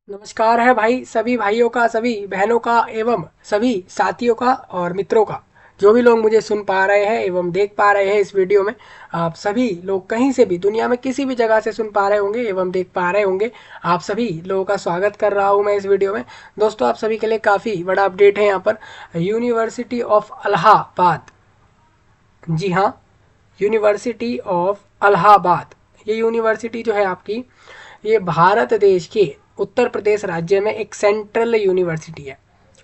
नमस्कार है भाई, सभी भाइयों का, सभी बहनों का एवं सभी साथियों का और मित्रों का। जो भी लोग मुझे सुन पा रहे हैं एवं देख पा रहे हैं इस वीडियो में, आप सभी लोग कहीं से भी दुनिया में किसी भी जगह से सुन पा रहे होंगे एवं देख पा रहे होंगे। आप सभी लोगों का स्वागत कर रहा हूं मैं इस वीडियो में। दोस्तों, आप सभी के लिए काफ़ी बड़ा अपडेट है यहाँ पर। यूनिवर्सिटी ऑफ इलाहाबाद, जी हाँ, यूनिवर्सिटी ऑफ इलाहाबाद, ये यूनिवर्सिटी जो है आपकी, ये भारत देश के उत्तर प्रदेश राज्य में एक सेंट्रल यूनिवर्सिटी है।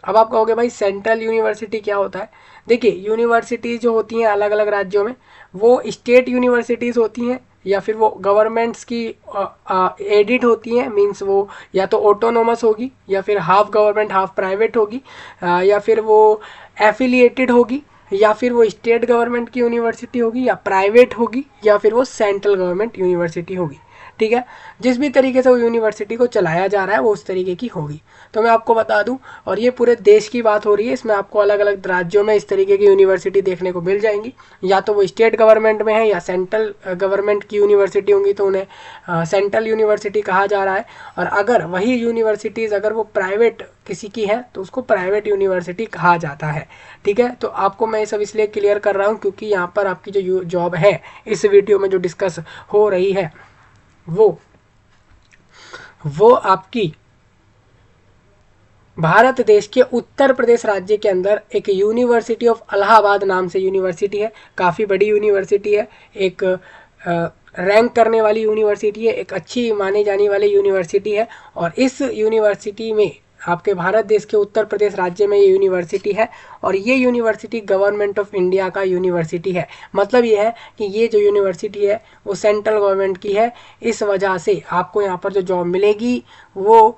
अब आप कहोगे भाई सेंट्रल यूनिवर्सिटी क्या होता है। देखिए, यूनिवर्सिटीज़ जो होती हैं अलग अलग राज्यों में, वो स्टेट यूनिवर्सिटीज़ होती हैं या फिर वो गवर्नमेंट्स की एडिड होती हैं। मींस वो या तो ऑटोनोमस होगी या फिर हाफ गवर्नमेंट हाफ प्राइवेट होगी, या फिर वो एफिलिएटेड होगी, या फिर वो स्टेट गवर्नमेंट की यूनिवर्सिटी होगी, या प्राइवेट होगी, या फिर वो सेंट्रल गवर्नमेंट यूनिवर्सिटी होगी। ठीक है, जिस भी तरीके से वो यूनिवर्सिटी को चलाया जा रहा है वो उस तरीके की होगी। तो मैं आपको बता दूं, और ये पूरे देश की बात हो रही है, इसमें आपको अलग अलग राज्यों में इस तरीके की यूनिवर्सिटी देखने को मिल जाएंगी। या तो वो स्टेट गवर्नमेंट में है या सेंट्रल गवर्नमेंट की यूनिवर्सिटी होंगी तो उन्हें सेंट्रल यूनिवर्सिटी कहा जा रहा है। और अगर वही यूनिवर्सिटीज़ अगर वो प्राइवेट किसी की है तो उसको प्राइवेट यूनिवर्सिटी कहा जाता है। ठीक है, तो आपको मैं ये सब इसलिए क्लियर कर रहा हूँ क्योंकि यहाँ पर आपकी जो जॉब है इस वीडियो में जो डिस्कस हो रही है वो वो आपकी भारत देश के उत्तर प्रदेश राज्य के अंदर एक यूनिवर्सिटी ऑफ इलाहाबाद नाम से यूनिवर्सिटी है। काफ़ी बड़ी यूनिवर्सिटी है, एक रैंक करने वाली यूनिवर्सिटी है, एक अच्छी माने जाने वाली यूनिवर्सिटी है। और इस यूनिवर्सिटी में आपके भारत देश के उत्तर प्रदेश राज्य में ये यूनिवर्सिटी है। और ये यूनिवर्सिटी गवर्नमेंट ऑफ इंडिया का यूनिवर्सिटी है। मतलब ये है कि ये जो यूनिवर्सिटी है वो सेंट्रल गवर्नमेंट की है। इस वजह से आपको यहाँ पर जो जॉब मिलेगी वो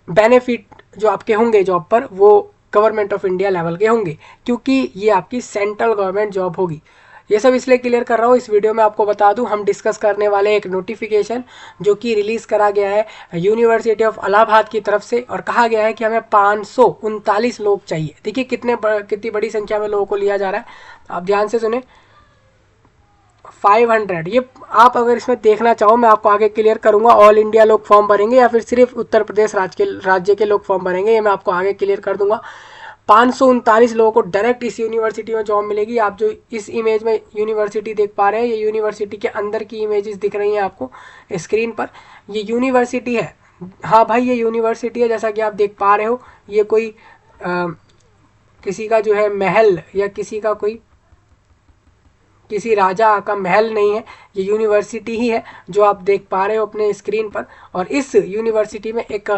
बेनिफिट जो आपके होंगे जॉब पर वो गवर्नमेंट ऑफ इंडिया लेवल के होंगे, क्योंकि ये आपकी सेंट्रल गवर्नमेंट जॉब होगी। ये सब इसलिए क्लियर कर रहा हूँ, इस वीडियो में आपको बता दूं हम डिस्कस करने वाले एक नोटिफिकेशन जो कि रिलीज़ करा गया है यूनिवर्सिटी ऑफ इलाहाबाद की तरफ से। और कहा गया है कि हमें 539 लोग चाहिए। देखिए कितनी बड़ी संख्या में लोगों को लिया जा रहा है। आप ध्यान से सुने, 500। ये आप अगर इसमें देखना चाहो मैं आपको आगे क्लियर करूंगा, ऑल इंडिया लोग फॉर्म भरेंगे या फिर सिर्फ उत्तर प्रदेश राज्य के लोग फॉर्म भरेंगे, ये मैं आपको आगे क्लियर कर दूंगा। 539 लोगों को डायरेक्ट इस यूनिवर्सिटी में जॉब मिलेगी। आप जो इस इमेज में यूनिवर्सिटी देख पा रहे हैं, ये यूनिवर्सिटी के अंदर की इमेजेस दिख रही हैं आपको स्क्रीन पर। ये यूनिवर्सिटी है, हाँ भाई ये यूनिवर्सिटी है, जैसा कि आप देख पा रहे हो। ये कोई किसी का जो है महल या किसी राजा का महल नहीं है, ये यूनिवर्सिटी ही है जो आप देख पा रहे हो अपने स्क्रीन पर। और इस यूनिवर्सिटी में एक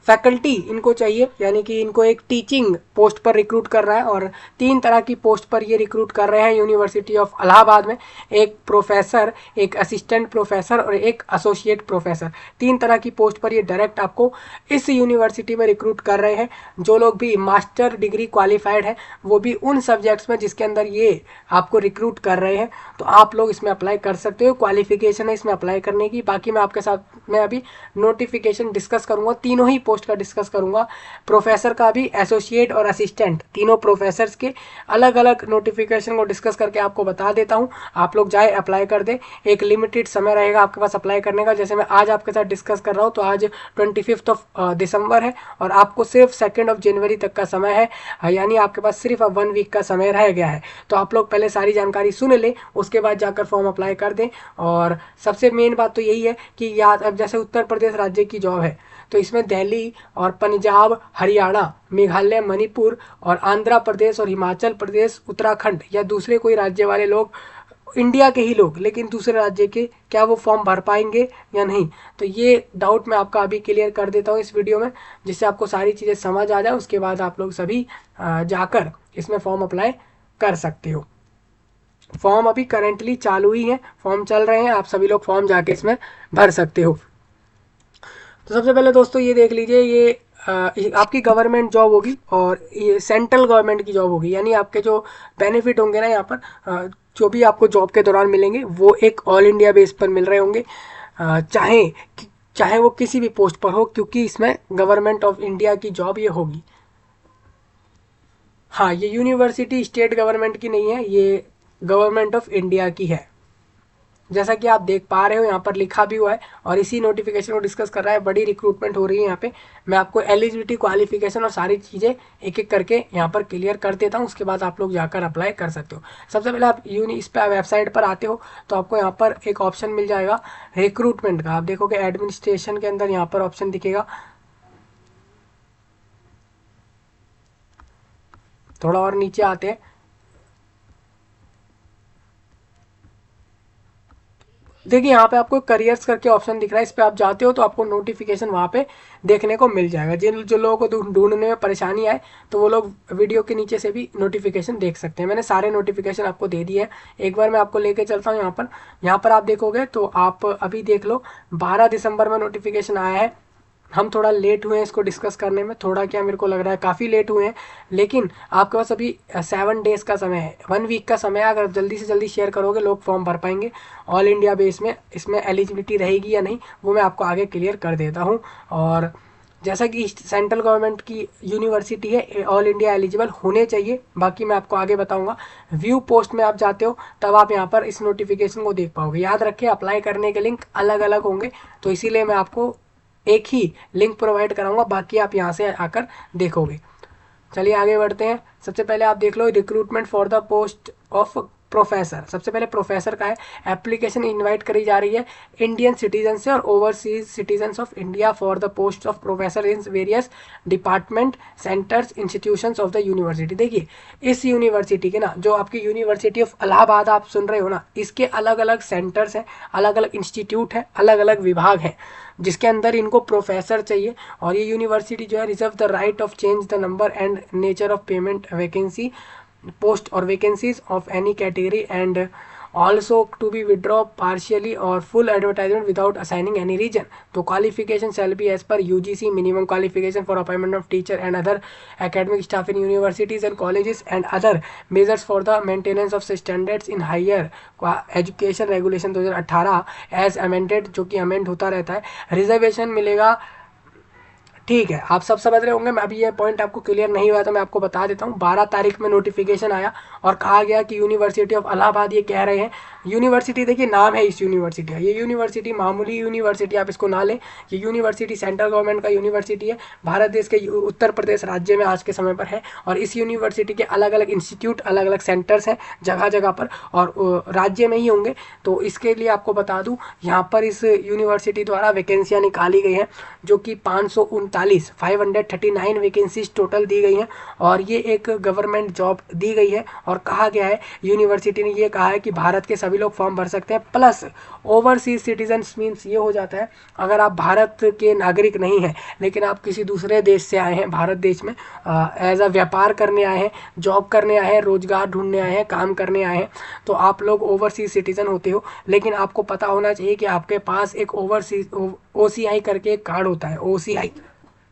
फैकल्टी इनको चाहिए, यानी कि इनको एक टीचिंग पोस्ट पर रिक्रूट कर रहा है। और 3 तरह की पोस्ट पर ये रिक्रूट कर रहे हैं यूनिवर्सिटी ऑफ इलाहाबाद में। एक प्रोफेसर, एक असिस्टेंट प्रोफेसर और एक एसोसिएट प्रोफेसर। 3 तरह की पोस्ट पर ये डायरेक्ट आपको इस यूनिवर्सिटी में रिक्रूट कर रहे हैं। जो लोग भी मास्टर डिग्री क्वालिफाइड है वो भी उन सब्जेक्ट्स में जिसके अंदर ये आपको रिक्रूट कर रहे हैं, तो आप लोग इसमें अप्लाई कर सकते हो। क्वालिफिकेशन है इसमें अप्लाई करने की। बाकी मैं आपके साथ मैं अभी नोटिफिकेशन डिस्कस करूंगा, तीनों ही पोस्ट का डिस्कस करूंगा, प्रोफेसर का भी, एसोसिएट और असिस्टेंट, तीनों प्रोफेसर्स के अलग अलग नोटिफिकेशन को डिस्कस करके आपको बता देता हूं। आप लोग जाए अप्लाई कर दे। एक लिमिटेड समय रहेगा आपके पास अप्लाई करने का। जैसे मैं आज आपके साथ डिस्कस कर रहा हूँ तो आज 25 दिसंबर है और आपको सिर्फ 2 जनवरी तक का समय है, यानी आपके पास सिर्फ अब 1 वीक का समय रह गया है। तो आप लोग पहले सारी जानकारी सुन ले, उसके बाद जाकर फॉर्म अप्लाई कर दें। और सबसे मेन बात तो यही है कि याद, अब जैसे उत्तर प्रदेश राज्य की जॉब है तो इसमें दिल्ली और पंजाब, हरियाणा, मेघालय, मणिपुर और आंध्र प्रदेश और हिमाचल प्रदेश, उत्तराखंड या दूसरे कोई राज्य वाले लोग, इंडिया के ही लोग लेकिन दूसरे राज्य के, क्या वो फॉर्म भर पाएंगे या नहीं, तो ये डाउट मैं आपका अभी क्लियर कर देता हूँ इस वीडियो में, जिससे आपको सारी चीज़ें समझ आ जाए। उसके बाद आप लोग सभी जाकर इसमें फॉर्म अप्लाई कर सकते हो। फॉर्म अभी करेंटली चालू ही है, फॉर्म चल रहे हैं, आप सभी लोग फॉर्म जाके इसमें भर सकते हो। तो सबसे पहले दोस्तों ये देख लीजिए, ये आपकी गवर्नमेंट जॉब होगी और ये सेंट्रल गवर्नमेंट की जॉब होगी। यानी आपके जो बेनिफिट होंगे ना यहाँ पर, जो भी आपको जॉब के दौरान मिलेंगे वो एक ऑल इंडिया बेस पर मिल रहे होंगे, चाहे चाहे वो किसी भी पोस्ट पर हो, क्योंकि इसमें गवर्नमेंट ऑफ इंडिया की जॉब ये होगी। हाँ, ये यूनिवर्सिटी स्टेट गवर्नमेंट की नहीं है, ये गवर्नमेंट ऑफ इंडिया की है। जैसा कि आप देख पा रहे हो यहाँ पर लिखा भी हुआ है और इसी नोटिफिकेशन को डिस्कस कर रहा है। बड़ी रिक्रूटमेंट हो रही है यहाँ पे। मैं आपको एलिजिबिलिटी, क्वालिफिकेशन और सारी चीज़ें एक एक करके यहाँ पर क्लियर कर देता हूँ, उसके बाद आप लोग जाकर अप्लाई कर सकते हो। सबसे पहले आप इस पर वेबसाइट पर आते हो तो आपको यहाँ पर एक ऑप्शन मिल जाएगा रिक्रूटमेंट का। आप देखोगे एडमिनिस्ट्रेशन के अंदर यहाँ पर ऑप्शन दिखेगा, थोड़ा और नीचे आते हैं। देखिए यहाँ पे आपको करियर्स करके ऑप्शन दिख रहा है, इस पर आप जाते हो तो आपको नोटिफिकेशन वहाँ पे देखने को मिल जाएगा। जो लोगों को ढूंढने में परेशानी आए तो वो लोग वीडियो के नीचे से भी नोटिफिकेशन देख सकते हैं। मैंने सारे नोटिफिकेशन आपको दे दिए हैं। एक बार मैं आपको लेके चलता हूँ यहाँ पर आप देखोगे तो आप अभी देख लो 12 दिसंबर में नोटिफिकेशन आया है। हम थोड़ा लेट हुए हैं इसको डिस्कस करने में, थोड़ा क्या मेरे को लग रहा है काफ़ी लेट हुए हैं, लेकिन आपके पास अभी 7 डेज़ का समय है, 1 वीक का समय है। अगर जल्दी से जल्दी शेयर करोगे लोग फॉर्म भर पाएंगे। ऑल इंडिया बेस में इसमें एलिजिबिलिटी रहेगी या नहीं वो मैं आपको आगे क्लियर कर देता हूँ। और जैसा कि सेंट्रल गवर्नमेंट की यूनिवर्सिटी है, ऑल इंडिया एलिजिबल होने चाहिए, बाकी मैं आपको आगे बताऊंगा। व्यू पोस्ट में आप जाते हो तब आप यहाँ पर इस नोटिफिकेशन को देख पाओगे। याद रखिए अप्लाई करने के लिंक अलग अलग होंगे, तो इसीलिए मैं आपको एक ही लिंक प्रोवाइड कराऊंगा, बाकी आप यहाँ से आकर देखोगे। चलिए आगे बढ़ते हैं। सबसे पहले आप देख लो recruitment for the post of professor. सबसे पहले प्रोफेसर का है। एप्लीकेशन इनवाइट करी जा रही है इंडियन सिटीजन से और overseas citizen of India for the post of professor in various department centres institutions of the university. देखिए इस यूनिवर्सिटी के ना, जो आपकी यूनिवर्सिटी ऑफ इलाहाबाद आप सुन रहे हो ना, इसके अलग अलग सेंटर्स हैं, अलग अलग इंस्टीट्यूट है, अलग अलग विभाग हैं जिसके अंदर इनको प्रोफेसर चाहिए। और ये यूनिवर्सिटी जो है reserve the right of change the number and nature of payment vacancy post और vacancies of any category and also to be withdraw partially or full advertisement without assigning any region. तो qualification shall be as per UGC minimum qualification for appointment of teacher and other academic staff in universities and colleges and other measures for the maintenance of standards in higher education regulation 2018 as amended, जो कि amend होता रहता है। Reservation मिलेगा, ठीक है, आप सब समझ रहे होंगे। मैं अभी ये पॉइंट आपको क्लियर नहीं हुआ तो मैं आपको बता देता हूँ। 12 तारीख में नोटिफिकेशन आया और कहा गया कि यूनिवर्सिटी ऑफ इलाहाबाद, ये कह रहे हैं यूनिवर्सिटी, देखिए नाम है इस यूनिवर्सिटी का, ये यूनिवर्सिटी मामूली यूनिवर्सिटी आप इसको ना लें। ये यूनिवर्सिटी सेंट्रल गवर्नमेंट का यूनिवर्सिटी है, भारत देश के उत्तर प्रदेश राज्य में आज के समय पर है। और इस यूनिवर्सिटी के अलग अलग इंस्टीट्यूट, अलग अलग सेंटर्स हैं जगह जगह पर, और राज्य में ही होंगे। तो इसके लिए आपको बता दूँ यहाँ पर इस यूनिवर्सिटी द्वारा वैकेंसियाँ निकाली गई हैं जो कि 539 वैकेंसीज टोटल दी गई हैं। और ये एक गवर्नमेंट जॉब दी गई है। और कहा गया है, यूनिवर्सिटी ने ये कहा है कि भारत के सभी लोग फॉर्म भर सकते हैं, प्लस ओवरसीज सिटीजन्स मीन्स ये हो जाता है अगर आप भारत के नागरिक नहीं हैं लेकिन आप किसी दूसरे देश से आए हैं, भारत देश में एज अ व्यापार करने आए हैं, जॉब करने आए हैं, रोजगार ढूंढने आए हैं, काम करने आए हैं, तो आप लोग ओवरसीज सिटीजन होते हो। लेकिन आपको पता होना चाहिए कि आपके पास एक ओवरसीज OCI करके एक कार्ड होता है, OCI,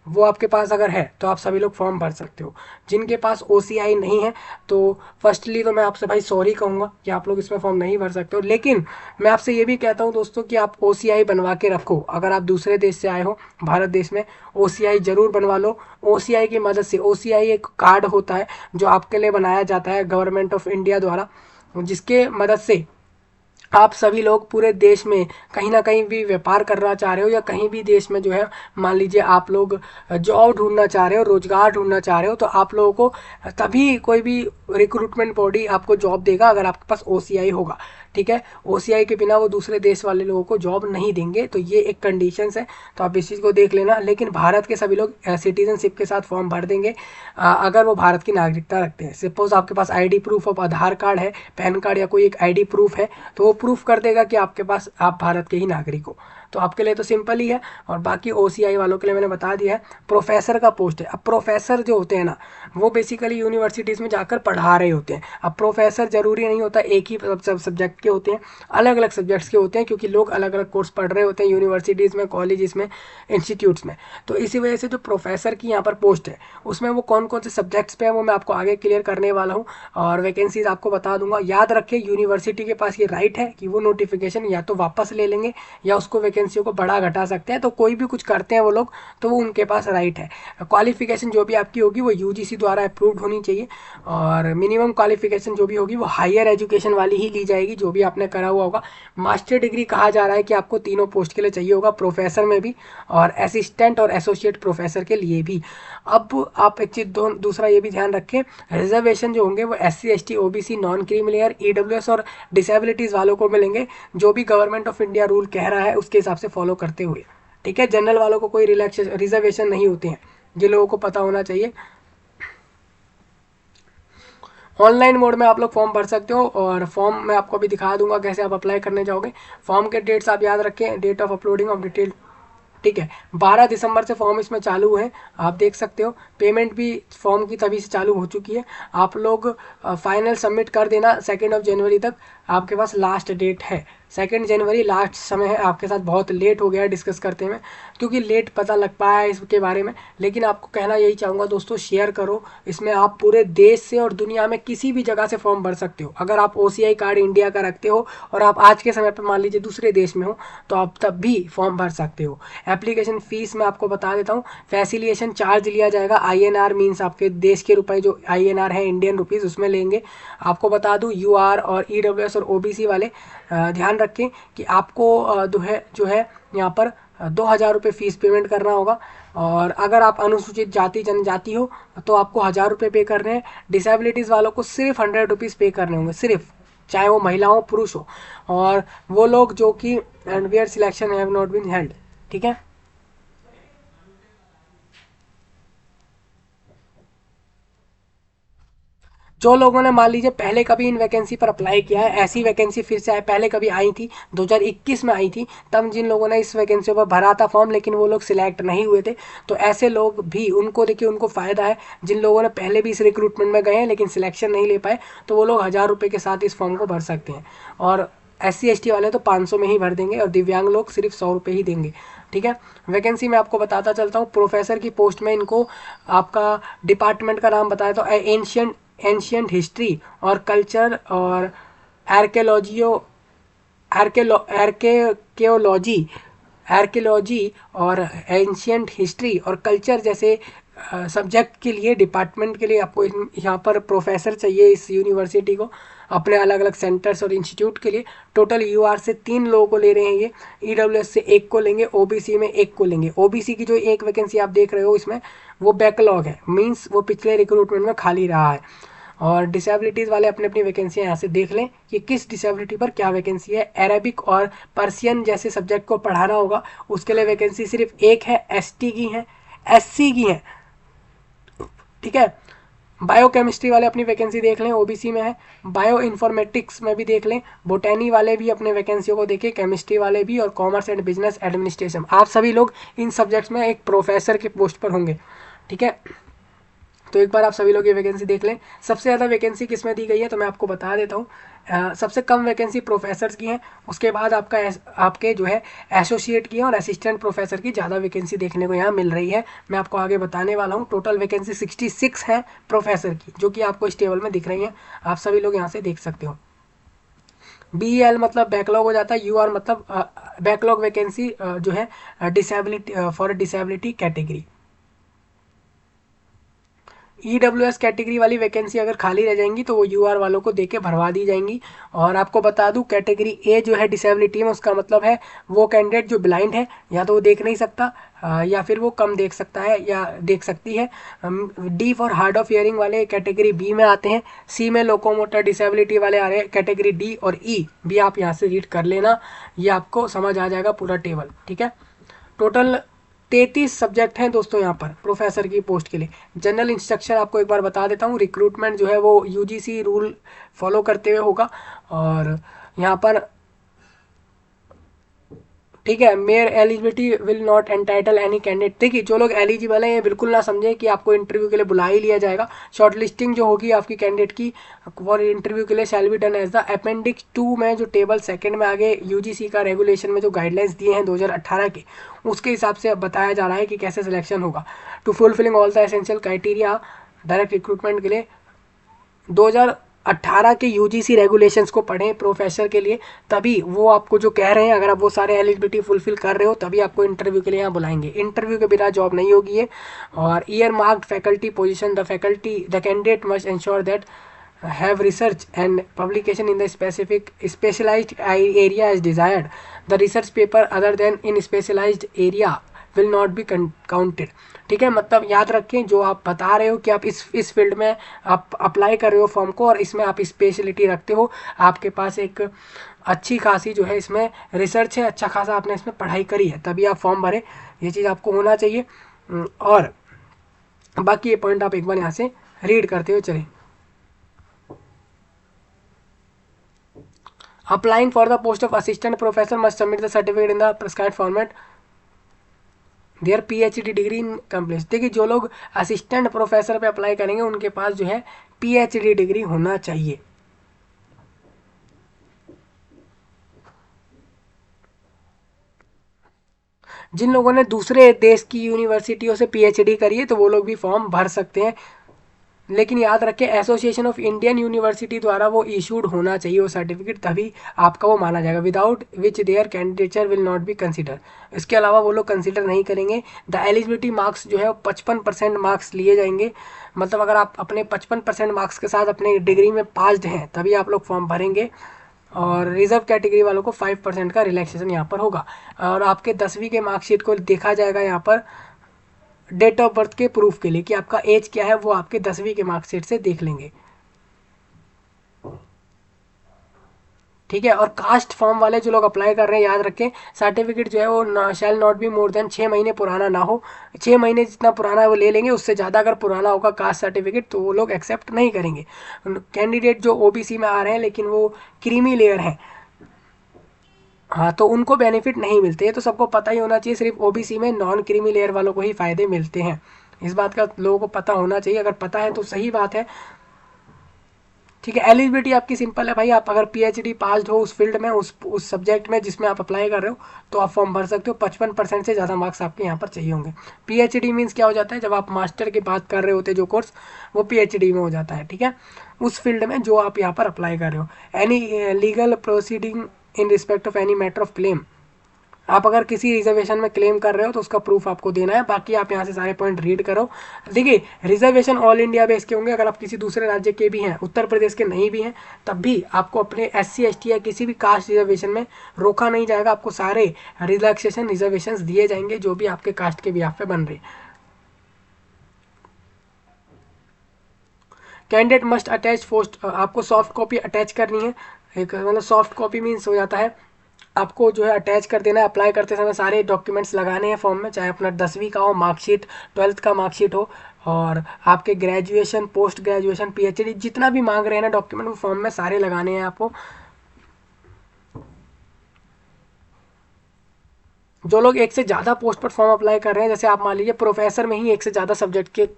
वो आपके पास अगर है तो आप सभी लोग फॉर्म भर सकते हो। जिनके पास OCI नहीं है तो फर्स्टली तो मैं आपसे भाई सॉरी कहूँगा कि आप लोग इसमें फॉर्म नहीं भर सकते हो। लेकिन मैं आपसे ये भी कहता हूँ दोस्तों कि आप OCI बनवा के रखो। अगर आप दूसरे देश से आए हो भारत देश में, OCI ज़रूर बनवा लो। OCI की मदद से, OCI एक कार्ड होता है जो आपके लिए बनाया जाता है गवर्नमेंट ऑफ इंडिया द्वारा, जिसके मदद से आप सभी लोग पूरे देश में कहीं ना कहीं भी व्यापार करना चाह रहे हो या कहीं भी देश में जो है, मान लीजिए आप लोग जॉब ढूंढना चाह रहे हो, रोजगार ढूंढना चाह रहे हो, तो आप लोगों को तभी कोई भी रिक्रूटमेंट बॉडी आपको जॉब देगा अगर आपके पास OCI होगा। ठीक है, OCI के बिना वो दूसरे देश वाले लोगों को जॉब नहीं देंगे। तो ये एक कंडीशंस है, तो आप इस चीज़ को देख लेना। लेकिन भारत के सभी लोग सिटीजनशिप के साथ फॉर्म भर देंगे अगर वो भारत की नागरिकता रखते हैं। सपोज आपके पास ID proof of Aadhaar card है, पैन कार्ड या कोई एक ID प्रूफ है, तो वो प्रूफ कर देगा कि आपके पास आप भारत के ही नागरिक हो। तो आपके लिए तो सिंपल ही है। और बाकी OCI वालों के लिए मैंने बता दिया है। प्रोफेसर का पोस्ट है। अब प्रोफेसर जो होते हैं ना, वो बेसिकली यूनिवर्सिटीज़ में जाकर पढ़ा रहे होते हैं। अब प्रोफेसर ज़रूरी नहीं होता एक ही सब्जेक्ट के होते हैं, अलग अलग सब्जेक्ट्स के होते हैं, क्योंकि लोग अलग अलग कोर्स पढ़ रहे होते हैं यूनिवर्सिटीज़ में, कॉलेजेस में, इंस्टीट्यूट्स में। तो इसी वजह से जो प्रोफेसर की यहाँ पर पोस्ट है उसमें वो कौन कौन से सब्जेक्ट्स पे है वो मैं आपको आगे क्लियर करने वाला हूँ और वैकेंसीज आपको बता दूंगा। याद रखिए यूनिवर्सिटी के पास ये राइट है कि वो नोटिफिकेशन या तो वापस ले लेंगे या उसको वैकेंसियों को बढ़ा घटा सकते हैं। तो कोई भी कुछ करते हैं वो लोग, तो वो उनके पास राइट है। क्वालिफिकेशन जो भी आपकी होगी वो UGC द्वारा अप्रूव्ड होनी चाहिए और मिनिमम क्वालिफिकेशन जो भी होगी वो हायर एजुकेशन वाली ही ली जाएगी जो जो भी आपने करा हुआ होगा। मास्टर डिग्री कहा जा रहा है कि आपको तीनों पोस्ट के लिए चाहिए होगा, प्रोफेसर में भी और असिस्टेंट और एसोसिएट प्रोफेसर के लिए भी। अब आप एक चीज़ दूसरा ये भी ध्यान रखें, रिजर्वेशन जो होंगे वो SC ST OBC non creamy layer EWS और डिसेबिलिटीज़ वालों को मिलेंगे, जो भी गवर्नमेंट ऑफ इंडिया रूल कह रहा है उसके हिसाब से फॉलो करते हुए। ठीक है, जनरल वालों को कोई रिजर्वेशन नहीं होते हैं, ये लोगों को पता होना चाहिए। ऑनलाइन मोड में आप लोग फॉर्म भर सकते हो और फॉर्म मैं आपको अभी दिखा दूंगा कैसे आप अप्लाई करने जाओगे। फॉर्म के डेट्स आप याद रखें, date of uploading of detail. ठीक है, 12 दिसंबर से फॉर्म इसमें चालू है, आप देख सकते हो। पेमेंट भी फॉर्म की तभी से चालू हो चुकी है। आप लोग फाइनल सबमिट कर देना 2 जनवरी तक, आपके पास लास्ट डेट है। 2 जनवरी लास्ट समय है। आपके साथ बहुत लेट हो गया है डिस्कस करते में, क्योंकि लेट पता लग पाया है इसके बारे में, लेकिन आपको कहना यही चाहूँगा दोस्तों, शेयर करो। इसमें आप पूरे देश से और दुनिया में किसी भी जगह से फॉर्म भर सकते हो। अगर आप OCI कार्ड इंडिया का रखते हो और आप आज के समय पर मान लीजिए दूसरे देश में हो, तो आप तब भी फॉर्म भर सकते हो। एप्लीकेशन फ़ीस मैं आपको बता देता हूँ। फैसिलिटेशन चार्ज लिया जाएगा, INR मीन्स आपके देश के रुपए, जो INR है इंडियन रुपीज़, उसमें लेंगे। आपको बता दूँ UR और EWS और OBC वाले ध्यान रखें कि आपको जो है यहाँ पर 2,000 रुपये फ़ीस पेमेंट करना होगा। और अगर आप अनुसूचित जाति जनजाति हो तो आपको 1,000 रुपये पे करने हैं। डिसेबिलिटीज़ वालों को सिर्फ 100 रुपीज़ पे करने होंगे, सिर्फ, चाहे वो महिला हो पुरुष हो, और वो लोग जो कि and where selection have not been held. ठीक है, जो लोगों ने मान लीजिए पहले कभी इन वैकेंसी पर अप्लाई किया है, ऐसी वैकेंसी फिर से पहले कभी आई थी 2021 में आई थी, तब जिन लोगों ने इस वैकेंसी पर भरा था फॉर्म, लेकिन वो लोग सिलेक्ट नहीं हुए थे, तो ऐसे लोग भी, उनको देखिए उनको फ़ायदा है। जिन लोगों ने पहले भी इस रिक्रूटमेंट में गए हैं लेकिन सिलेक्शन नहीं ले पाए, तो वो लोग 1,000 रुपये के साथ इस फॉर्म को भर सकते हैं। और SC ST वाले तो 500 में ही भर देंगे और दिव्यांग लोग सिर्फ 100 रुपये ही देंगे। ठीक है, वैकेंसी मैं आपको बताता चलता हूँ। प्रोफेसर की पोस्ट में इनको आपका डिपार्टमेंट का नाम बताया, तो एंशियंट हिस्ट्री और कल्चर और आर्कियोलॉजियो आर्कियोलॉजी आर्कियोलॉजी और एंशियंट हिस्ट्री और कल्चर जैसे सब्जेक्ट के लिए, डिपार्टमेंट के लिए आपको यहाँ पर प्रोफेसर चाहिए इस यूनिवर्सिटी को, अपने अलग अलग सेंटर्स और इंस्टीट्यूट के लिए। टोटल UR से 3 लोगों को ले रहे हैं ये, EWS से 1 को लेंगे, OBC में 1 को लेंगे। OBC की जो एक वैकेंसी आप देख रहे हो इसमें, वो बैकलॉग है, मीन्स वो पिछले रिक्रूटमेंट में खाली रहा है। और डिसेबिलिटीज़ वाले अपनी अपनी वैकेंसियाँ यहाँ से देख लें कि किस डिसेबिलिटी पर क्या वैकेंसी है। अरेबिक और पर्सियन जैसे सब्जेक्ट को पढ़ाना होगा, उसके लिए वैकेंसी सिर्फ 1 है। ST की है, SC की है। ठीक है, बायोकेमिस्ट्री वाले अपनी वैकेंसी देख लें, OBC में है। बायो इन्फॉर्मेटिक्स में भी देख लें, बोटैनी वाले भी अपने वैकेंसियों को देखें, केमिस्ट्री वाले भी, और कॉमर्स एंड बिजनेस एडमिनिस्ट्रेशन। आप सभी लोग इन सब्जेक्ट्स में एक प्रोफेसर के पोस्ट पर होंगे। ठीक है, तो एक बार आप सभी लोग ये वैकेंसी देख लें। सबसे ज़्यादा वैकेंसी किस में दी गई है तो मैं आपको बता देता हूँ। सबसे कम वैकेंसी प्रोफेसर्स की हैं, उसके बाद आपके जो है एसोसिएट की हैं, और असिस्टेंट प्रोफेसर की ज़्यादा वैकेंसी देखने को यहाँ मिल रही है। मैं आपको आगे बताने वाला हूँ। टोटल वैकेंसी 66 है प्रोफेसर की, जो कि आपको इस टेबल में दिख रही हैं, आप सभी लोग यहाँ से देख सकते हो। BEL मतलब बैकलॉग हो जाता है, UR मतलब बैकलॉग वैकेंसी जो है disability, for disability category. EWS category वाली वैकेंसी अगर खाली रह जाएंगी तो वो UR वालों को देके भरवा दी जाएंगी। और आपको बता दूं, कैटेगरी A जो है डिसेबिलिटी में, उसका मतलब है वो कैंडिडेट जो ब्लाइंड है, या तो वो देख नहीं सकता या फिर वो कम देख सकता है या देख सकती है। D for hard of hearing वाले कैटेगरी B में आते हैं। C में लोकोमोटर डिसेबिलिटी वाले आ रहे हैं कैटेगरी D, और E भी आप यहाँ से रीड कर लेना, ये आपको समझ आ जाएगा पूरा टेबल। ठीक है, टोटल 33 सब्जेक्ट हैं दोस्तों यहाँ पर प्रोफेसर की पोस्ट के लिए। जनरल इंस्ट्रक्शन आपको एक बार बता देता हूँ। रिक्रूटमेंट जो है वो UGC रूल फॉलो करते हुए होगा। और यहाँ पर ठीक है, mere eligibility will not entitle any candidate. देखिए, जो लोग एलिजिबल हैं ये बिल्कुल ना समझे कि आपको इंटरव्यू के लिए बुला ही लिया जाएगा। शॉर्ट लिस्टिंग जो होगी आपकी कैंडिडेट की और इंटरव्यू के लिए shall be done as the appendix 2 में, जो टेबल सेकंड में आगे UGC का रेगुलेशन में जो गाइडलाइंस दिए हैं 2018 के, उसके हिसाब से अब बताया जा रहा है कि कैसे सिलेक्शन होगा। To fulfilling all the essential criteria direct recruitment के लिए 2018 के UGC रेगुलेशंस को पढ़ें प्रोफेसर के लिए, तभी वो आपको जो कह रहे हैं, अगर आप वो सारे एलिजिबिलिटी फुलफिल कर रहे हो तभी आपको इंटरव्यू के लिए यहाँ बुलाएंगे। इंटरव्यू के बिना जॉब नहीं होगी ये। और year marked faculty position, the candidate must ensure that have research and publication in the specific specialized area as desired, the research paper other than in specialized area will not be counted। ठीक है, मतलब याद रखें जो आप बता रहे हो कि आप इस फील्ड में आप अप्लाई कर रहे हो फॉर्म को और इसमें आप स्पेशलिटी रखते हो, आपके पास एक अच्छी खासी जो है इसमें रिसर्च है, अच्छा खासा आपने इसमें पढ़ाई करी है, तभी आप फॉर्म भरें। ये चीज़ आपको होना चाहिए। और बाकी ये पॉइंट आप एक बार यहाँ से रीड करते हुए चलें। Applying for the post of assistant professor must submit the certificate in the prescribed format, their PhD degree in complete. देखिए जो लोग असिस्टेंट प्रोफेसर पे अप्लाई करेंगे उनके पास जो है PhD डिग्री होना चाहिए। जिन लोगों ने दूसरे देश की यूनिवर्सिटियों से PhD करी है तो वो लोग भी फॉर्म भर सकते हैं, लेकिन याद रखें एसोसिएशन ऑफ इंडियन यूनिवर्सिटी द्वारा वो इशूड होना चाहिए वो सर्टिफिकेट, तभी आपका वो माना जाएगा। Without which their candidature will not be consider. इसके अलावा वो लोग कंसिडर नहीं करेंगे। द एलिजिबिलिटी मार्क्स जो है वो 55% मार्क्स लिए जाएंगे, मतलब अगर आप अपने 55% मार्क्स के साथ अपने डिग्री में पास्ड हैं तभी आप लोग फॉर्म भरेंगे। और रिजर्व कैटेगरी वालों को 5% का रिलैक्सेशन यहाँ पर होगा। और आपके 10वीं के मार्कशीट को देखा जाएगा यहाँ पर डेट ऑफ बर्थ के प्रूफ के लिए कि आपका एज क्या है, वो आपके 10वीं के मार्कशीट से देख लेंगे। ठीक है, और कास्ट फॉर्म वाले जो लोग अप्लाई कर रहे हैं याद रखें सर्टिफिकेट जो है वो shall not be more than 6 महीने पुराना ना हो। 6 महीने जितना पुराना है वो ले लेंगे, उससे ज़्यादा अगर पुराना होगा कास्ट सर्टिफिकेट तो वो लोग एक्सेप्ट नहीं करेंगे। कैंडिडेट जो OBC में आ रहे हैं लेकिन वो क्रीमी लेयर हैं, हाँ, तो उनको बेनिफिट नहीं मिलते। ये तो सबको पता ही होना चाहिए, सिर्फ OBC में नॉन क्रीमी लेयर वालों को ही फ़ायदे मिलते हैं। इस बात का लोगों को पता होना चाहिए, अगर पता है तो सही बात है। ठीक है, एलिजिबिलिटी आपकी सिंपल है भाई, आप अगर PhD पास्ड हो उस फील्ड में, उस सब्जेक्ट में जिसमें आप अप्लाई कर रहे हो तो आप फॉर्म भर सकते हो। 55% से ज़्यादा मार्क्स आपके यहाँ पर चाहिए होंगे। PhD मीन्स क्या हो जाता है, जब आप मास्टर की बात कर रहे होते जो कोर्स वो PhD में हो जाता है। ठीक है, उस फील्ड में जो आप यहाँ पर अप्लाई कर रहे हो। Any legal proceeding in respect of any matter of claim, आप अगर किसी रिजर्वेशन में क्लेम कर रहे हो तो उसका प्रूफ आपको देना है। बाकी आप यहाँ से सारे पॉइंट रीड करो। देखिए रिजर्वेशन ऑल इंडिया बेस के होंगे, अगर आप किसी दूसरे राज्य के भी हैं, उत्तर प्रदेश के नहीं भी हैं, तब भी आपको अपने SC ST या किसी भी कास्ट रिजर्वेशन में रोका नहीं जाएगा। आपको सारे रिलैक्सेशन रिजर्वेशन दिए जाएंगे जो भी आपके कास्ट के बिहाफ पे बन रहे। कैंडिडेट मस्ट अटैच पोस्ट, आपको सॉफ्ट कॉपी अटैच करनी है। एक मतलब सॉफ्ट कॉपी मीन्स हो जाता है आपको जो है अटैच कर देना है। अप्लाई करते समय सारे डॉक्यूमेंट्स लगाने हैं फॉर्म में, चाहे अपना 10वीं का हो मार्कशीट, 12th का मार्कशीट हो, और आपके ग्रेजुएशन पोस्ट ग्रेजुएशन PhD जितना भी मांग रहे हैं ना डॉक्यूमेंट, वो फॉर्म में सारे लगाने हैं आपको। जो लोग एक से ज़्यादा पोस्ट पर फॉर्म अप्लाई कर रहे हैं, जैसे आप मान लीजिए प्रोफेसर में ही एक से ज़्यादा सब्जेक्ट के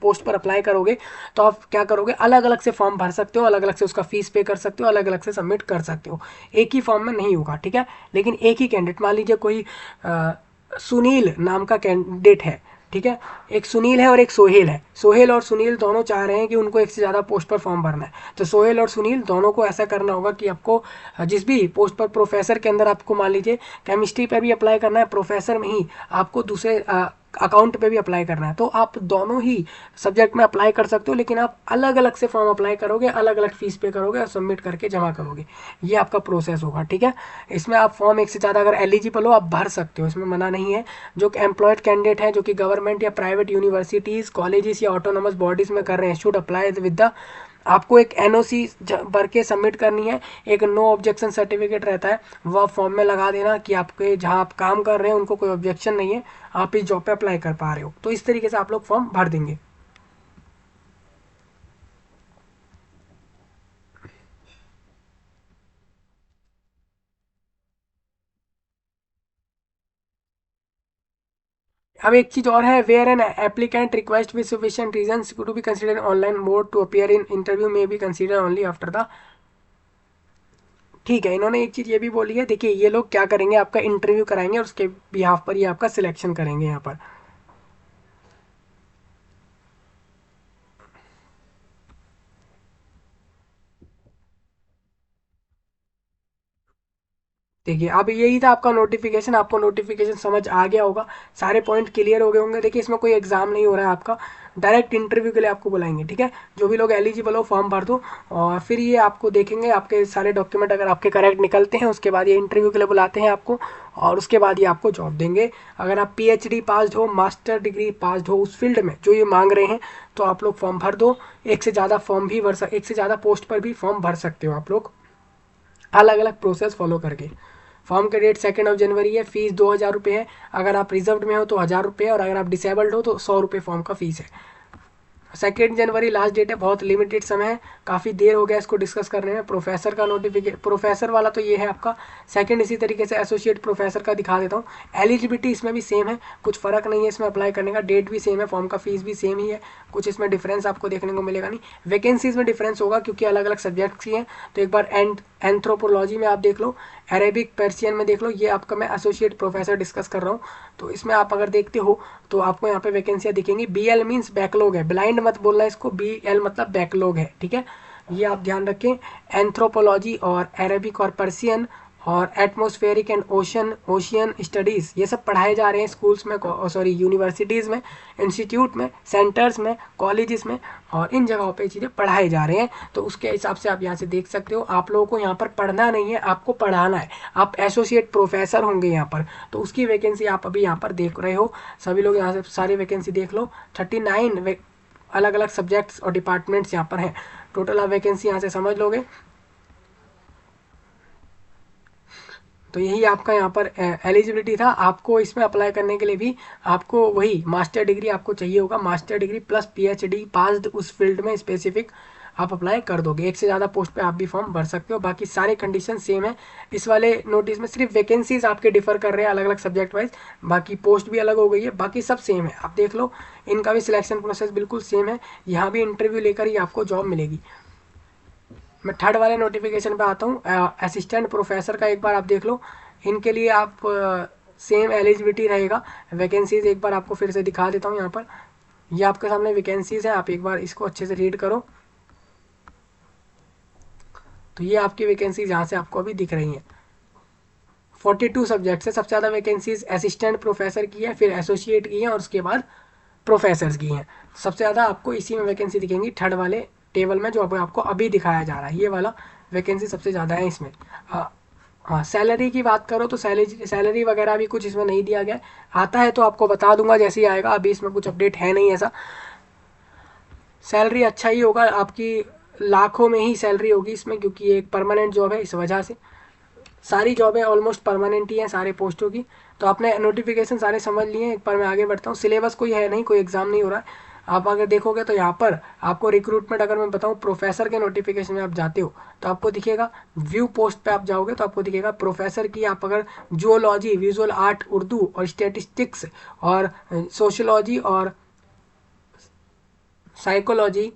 पोस्ट पर अप्लाई करोगे तो आप क्या करोगे, अलग अलग से फॉर्म भर सकते हो, अलग अलग से उसका फीस पे कर सकते हो, अलग अलग से सबमिट कर सकते हो। एक ही फॉर्म में नहीं होगा। ठीक है, लेकिन एक ही कैंडिडेट, मान लीजिए कोई सुनील नाम का कैंडिडेट है, ठीक है, एक सुनील है और एक सोहेल है। सोहेल और सुनील दोनों चाह रहे हैं कि उनको एक से ज़्यादा पोस्ट पर फॉर्म भरना है, तो सोहेल और सुनील दोनों को ऐसा करना होगा कि आपको जिस भी पोस्ट पर प्रोफेसर के अंदर आपको मान लीजिए केमिस्ट्री पर भी अप्लाई करना है, प्रोफेसर में ही आपको दूसरे अकाउंट पे भी अप्लाई करना है, तो आप दोनों ही सब्जेक्ट में अप्लाई कर सकते हो, लेकिन आप अलग अलग से फॉर्म अप्लाई करोगे, अलग अलग फीस पे करोगे और सबमिट करके जमा करोगे। ये आपका प्रोसेस होगा। ठीक है, इसमें आप फॉर्म एक से ज़्यादा अगर एलिजिबल हो आप भर सकते हो, इसमें मना नहीं है। जो एम्प्लॉयड कैंडिडेट है जो कि गवर्नमेंट या प्राइवेट यूनिवर्सिटीज़ कॉलेजेस या ऑटोनोमस बॉडीज़ में कर रहे हैं, शुड अप्लाई विद द, आपको एक NOC भर के सबमिट करनी है। एक नो ऑब्जेक्शन सर्टिफिकेट रहता है, वो आप फॉर्म में लगा देना कि आपके जहाँ आप काम कर रहे हैं उनको कोई ऑब्जेक्शन नहीं है, आप इस जॉब पे अप्लाई कर पा रहे हो। तो इस तरीके से आप लोग फॉर्म भर देंगे। अब एक चीज़ और है, where an applicant request with sufficient reasons to be consider online mode to appear in interview में be consider only after the. ठीक है, इन्होंने एक चीज़ ये भी बोली है, देखिए ये लोग क्या करेंगे, आपका इंटरव्यू कराएंगे और उसके बिहाफ पर ये आपका सिलेक्शन करेंगे यहाँ पर। देखिए अब यही था आपका नोटिफिकेशन, आपको नोटिफिकेशन समझ आ गया होगा, सारे पॉइंट क्लियर हो गए होंगे। देखिए इसमें कोई एग्ज़ाम नहीं हो रहा है आपका, डायरेक्ट इंटरव्यू के लिए आपको बुलाएंगे। ठीक है, जो भी लोग एलिजिबल हो फॉर्म भर दो, और फिर ये आपको देखेंगे, आपके सारे डॉक्यूमेंट अगर आपके करेक्ट निकलते हैं उसके बाद ये इंटरव्यू के लिए बुलाते हैं आपको, और उसके बाद ये आपको जॉब देंगे। अगर आप PhD पास्ड हो, मास्टर डिग्री पास्ड हो उस फील्ड में जो ये मांग रहे हैं, तो आप लोग फॉर्म भर दो। एक से ज़्यादा पोस्ट पर भी फॉर्म भर सकते हो आप लोग, अलग अलग प्रोसेस फॉलो करके। फॉर्म का डेट 2 जनवरी है। फीस 2000 रुपये है। अगर आप रिजर्व में हो तो 1000 रुपये, और अगर आप डिसेबल्ड हो तो 100 रुपये फॉर्म का फीस है। 2 जनवरी लास्ट डेट है, बहुत लिमिटेड समय है, काफ़ी देर हो गया इसको डिस्कस करने में। प्रोफेसर का नोटिफिकेशन, प्रोफेसर वाला तो ये है आपका सेकंड। इसी तरीके से एसोसिएट प्रोफेसर का दिखा देता हूँ। एलिजिबिलिटी इसमें भी सेम है, कुछ फ़र्क नहीं है इसमें अप्लाई करने का। डेट भी सेम है, फॉर्म का फीस भी सेम ही है, कुछ इसमें डिफरेंस आपको देखने को मिलेगा नहीं। वैकेंसीज में डिफरेंस होगा क्योंकि अलग अलग सब्जेक्ट्स की हैं। तो एक बार एंथ्रोपोलॉजी में आप देख लो, अरेबिक पर्शियन में देख लो, ये आपका मैं एसोसिएट प्रोफेसर डिस्कस कर रहा हूँ। तो इसमें आप अगर देखते हो तो आपको यहाँ पे वैकेंसियाँ दिखेंगी। BL मीन्स बैकलॉग है, ब्लाइंड मत बोलना इसको, BL मतलब बैकलॉग है। ठीक है, ये आप ध्यान रखें। एंथ्रोपोलॉजी और अरेबिक और पर्शियन और एटमॉस्फेरिक एंड ओशियन स्टडीज़, ये सब पढ़ाए जा रहे हैं स्कूल्स में, सॉरी यूनिवर्सिटीज़ में, इंस्टीट्यूट में, सेंटर्स में, कॉलेजेस में, और इन जगहों पे चीज़ें पढ़ाई जा रहे हैं। तो उसके हिसाब से आप यहाँ से देख सकते हो। आप लोगों को यहाँ पर पढ़ना नहीं है, आपको पढ़ाना है। आप एसोसिएट प्रोफेसर होंगे यहाँ पर, तो उसकी वैकेंसी आप अभी यहाँ पर देख रहे हो। सभी लोग यहाँ से सारी वैकेंसी देख लो। 39 अलग अलग सब्जेक्ट्स और डिपार्टमेंट्स यहाँ पर हैं। टोटल आप वैकेंसी यहाँ से समझ लोगे। तो यही आपका यहाँ पर एलिजिबिलिटी था। आपको इसमें अप्लाई करने के लिए भी आपको वही मास्टर डिग्री आपको चाहिए होगा, master degree plus PhD passed उस फील्ड में स्पेसिफिक आप अप्लाई कर दोगे। एक से ज़्यादा पोस्ट पे आप भी फॉर्म भर सकते हो, बाकी सारे कंडीशन सेम है। इस वाले नोटिस में सिर्फ वैकेंसीज आपके डिफर कर रहे हैं अलग अलग सब्जेक्ट वाइज, बाकी पोस्ट भी अलग हो गई है, बाकी सब सेम है। आप देख लो, इनका भी सिलेक्शन प्रोसेस बिल्कुल सेम है। यहाँ भी इंटरव्यू लेकर ही आपको जॉब मिलेगी। मैं थर्ड वाले नोटिफिकेशन पे आता हूँ, असिस्टेंट प्रोफेसर का एक बार आप देख लो। इनके लिए आप सेम एलिजिबिलिटी रहेगा। वैकेंसीज एक बार आपको फिर से दिखा देता हूँ यहाँ पर। ये आपके सामने वैकेंसीज है, आप एक बार इसको अच्छे से रीड करो। तो ये आपकी वैकेंसीज यहाँ से आपको अभी दिख रही हैं। 42 सब्जेक्ट से सबसे ज़्यादा वैकेंसीज असिस्टेंट प्रोफेसर की है, फिर एसोसिएट की है, और उसके बाद प्रोफेसर्स की हैं। सबसे ज़्यादा आपको इसी में वैकेंसी दिखेंगी, थर्ड वाले टेबल में जो आपको अभी दिखाया जा रहा है, ये वाला वैकेंसी सबसे ज़्यादा है इसमें। हाँ, सैलरी की बात करो तो सैलरी वगैरह भी कुछ इसमें नहीं दिया गया। आता है तो आपको बता दूंगा जैसे ही आएगा, अभी इसमें कुछ अपडेट है नहीं ऐसा। सैलरी अच्छा ही होगा आपकी, लाखों में ही सैलरी होगी इसमें, क्योंकि ये एक परमानेंट जॉब है, इस वजह से सारी जॉबें ऑलमोस्ट परमानेंट ही हैं सारे पोस्टों की। तो आपने नोटिफिकेशन सारे समझ लिए हैं। एक बार मैं आगे बढ़ता हूँ। सिलेबस कोई है नहीं, कोई एग्जाम नहीं हो रहा है। आप अगर देखोगे तो यहाँ पर आपको रिक्रूटमेंट, अगर मैं बताऊँ प्रोफेसर के नोटिफिकेशन में आप जाते हो तो आपको दिखेगा, व्यू पोस्ट पे आप जाओगे तो आपको दिखेगा प्रोफेसर की। आप अगर जूलॉजी, विजुअल आर्ट, उर्दू और स्टेटिस्टिक्स और सोशोलॉजी और psychology,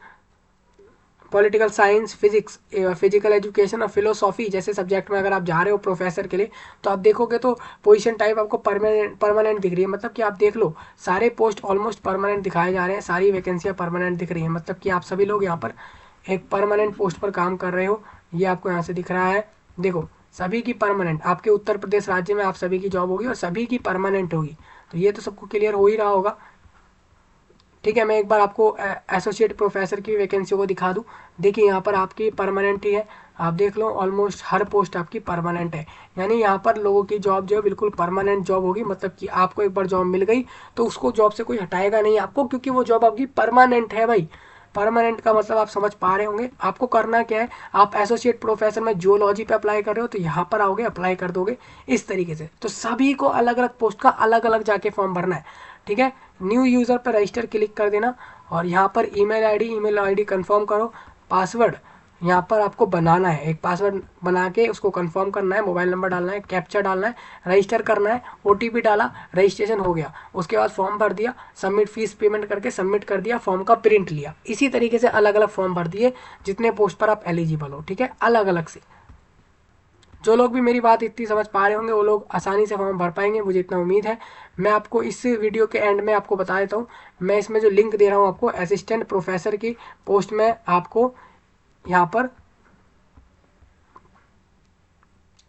political science, physics, physical education और फिलोसॉफी जैसे सब्जेक्ट में अगर आप जा रहे हो प्रोफेसर के लिए, तो आप देखोगे तो पोजीशन टाइप आपको परमानेंट दिख रही है। मतलब कि आप देख लो, सारे पोस्ट ऑलमोस्ट परमानेंट दिखाए जा रहे हैं, सारी वैकेंसियाँ परमानेंट दिख रही हैं। मतलब कि आप सभी लोग यहाँ पर एक परमानेंट पोस्ट पर काम कर रहे हो, ये आपको यहाँ से दिख रहा है। देखो, सभी की परमानेंट, आपके उत्तर प्रदेश राज्य में आप सभी की जॉब होगी और सभी की परमानेंट होगी। तो ये तो सबको क्लियर हो ही रहा होगा। ठीक है, मैं एक बार आपको एसोसिएट प्रोफेसर की वैकेंसी को दिखा दूं। देखिए, यहाँ पर आपकी परमानेंट ही है, आप देख लो, ऑलमोस्ट हर पोस्ट आपकी परमानेंट है। यानी यहाँ पर लोगों की जॉब जो है बिल्कुल परमानेंट जॉब होगी। मतलब कि आपको एक बार जॉब मिल गई तो उसको जॉब से कोई हटाएगा नहीं आपको, क्योंकि वो जॉब आपकी परमानेंट है भाई। परमानेंट का मतलब आप समझ पा रहे होंगे। आपको करना क्या है, आप एसोसिएट प्रोफेसर में जियोलॉजी पे अप्लाई कर रहे हो तो यहाँ पर आओगे, अप्लाई कर दोगे इस तरीके से। तो सभी को अलग अलग पोस्ट का अलग अलग जाके फॉर्म भरना है। ठीक है, न्यू यूज़र पर रजिस्टर क्लिक कर देना, और यहाँ पर ईमेल आईडी कंफर्म करो। पासवर्ड यहाँ पर आपको बनाना है, एक पासवर्ड बना के उसको कंफर्म करना है, मोबाइल नंबर डालना है, कैप्चा डालना है, रजिस्टर करना है, OTP डाला, रजिस्ट्रेशन हो गया। उसके बाद फॉर्म भर दिया, सबमिट फीस पेमेंट करके सबमिट कर दिया, फॉर्म का प्रिंट लिया। इसी तरीके से अलग अलग फॉर्म भर दिए जितने पोस्ट पर आप एलिजिबल हो। ठीक है, अलग अलग से। जो लोग भी मेरी बात इतनी समझ पा रहे होंगे वो लोग आसानी से फॉर्म भर पाएंगे, मुझे इतना उम्मीद है। मैं आपको इस वीडियो के एंड में आपको बता देता हूँ, मैं इसमें जो लिंक दे रहा हूँ आपको असिस्टेंट प्रोफेसर की पोस्ट में, आपको यहाँ पर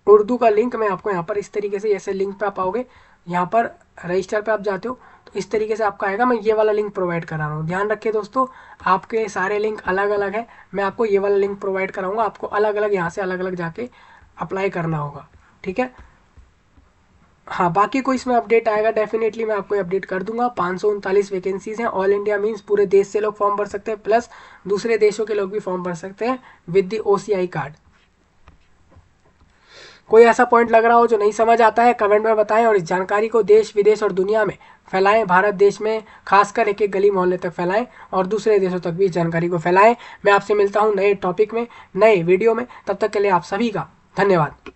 उर्दू का लिंक मैं आपको यहाँ पर इस तरीके से, ऐसे लिंक पे आप आओगे, यहाँ पर रजिस्टर पे आप जाते हो तो इस तरीके से आपका आएगा। मैं ये वाला लिंक प्रोवाइड करा रहा हूँ। ध्यान रखिए दोस्तों, आपके सारे लिंक अलग अलग है, मैं आपको ये वाला लिंक प्रोवाइड कराऊंगा, आपको अलग अलग यहाँ से अलग अलग जाके अप्लाई करना होगा, ठीक है। हाँ, बाकी कोई इसमें अपडेट आएगा डेफिनेटली मैं आपको अपडेट कर दूंगा। 539 वैकेंसीज हैं। ऑल इंडिया मीन्स पूरे देश से लोग फॉर्म भर सकते हैं, प्लस दूसरे देशों के लोग भी फॉर्म भर सकते हैं विद द OCI कार्ड। कोई ऐसा पॉइंट लग रहा हो जो नहीं समझ आता है कमेंट में बताएं, और इस जानकारी को देश विदेश और दुनिया में फैलाएं। भारत देश में खासकर एक एक गली मोहल्ले तक फैलाएं और दूसरे देशों तक भी इस जानकारी को फैलाएं। मैं आपसे मिलता हूं नए टॉपिक में, नए वीडियो में। तब तक के लिए आप सभी का धन्यवाद।